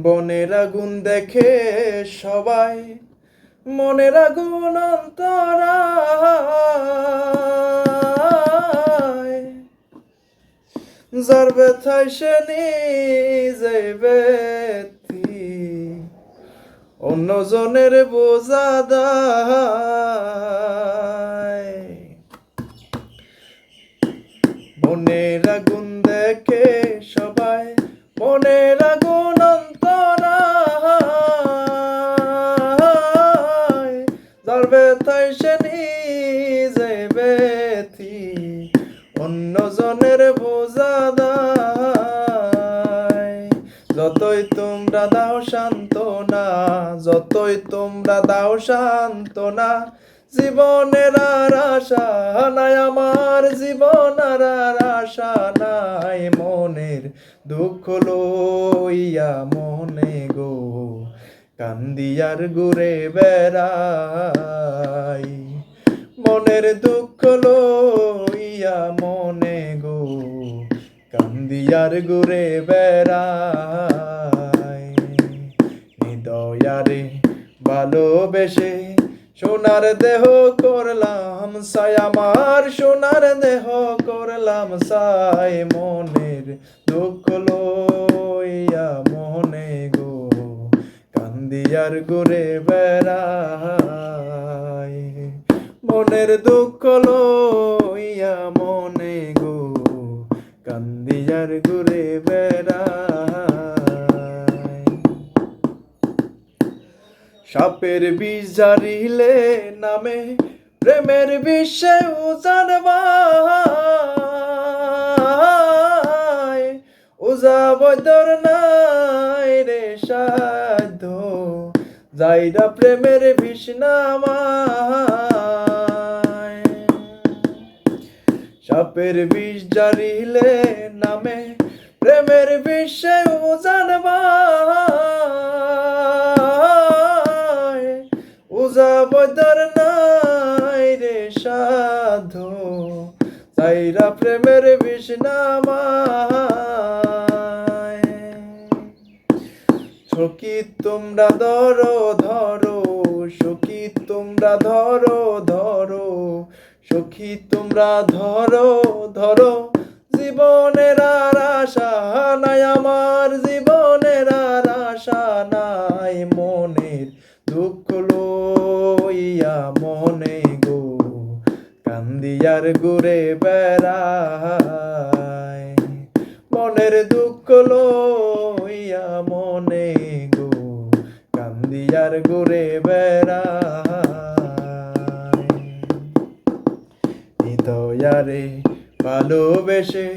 বনের আগুন দেখে সবাই, মনের আগুন অন্তরায়, যার ব্যথায় সে নিজে ব্যথি, অন্যজনের বোঝা দায়। মনের আগুন দেখে সবাই, মনের আগুন অন্তরায়, যার ব্যথায় সে নিজে ব্যথি, অন্যজনের বোঝা দায়। যতই তোমরা দাও সান্ত্বনা, যতই তোমরা দাও সান্ত্বনা, জীবনের আর আশা নাই আমার, জীবন আর আশা নাই। মনের দুঃখ লইয়া মনে গো কান্দিয়ার ঘুরে বেড়াই, মনের দুঃখ লইয়া মনে গো কান্দিয়ার ঘুরে বেড়াই। হৃদয়ারে ভালোবেসে সোনার দেহ করলাম সাই, আমার সোনার দেহ করলাম সাই, মনের দুঃখ লইয়া মনে গো কান্দিয়ার ঘুরে বেড়াই, মনের দুঃখ লইয়া মনে গো কান্দিয়ার ঘুরে বেড়াই। সাপের বিষ জারিলে নামে প্রেমের বিষে উজান ভাই, উজা বদর নাই রে সাধ্য, যাইরা প্রেমের বিষ নামায়। সাপের বিষ জারিলে নামে প্রেমের বিষে উজান ভাই, উজা বদর নাই রে সাধু, যাইরা প্রেমের বিষ নামায়। সখী তোমরা ধরো ধরো, সখী তোমরা ধরো ধরো, সখী তোমরা ধরো ধরো, জীবনের আর আশা নাই আমার, জীবনের আর আশা নাই। মনের দুঃখ লইয়া মনে গো কান্দিয়ার ঘুরে বেড়াই, মনের দুঃখ লইয়া মনে গো কান্দিয়ার ঘুরে বেড়াই। হৃদয়ারে ভালোবেসে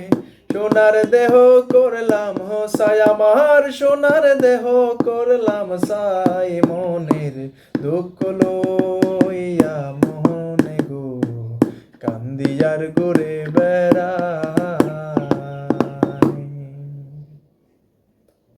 সোনার দেহ করলাম সাই, আমার সোনার দেহ করলাম সাই, মনের দুঃখ লইয়া মনে গো কান্দিয়ার ঘুরে বেড়াই।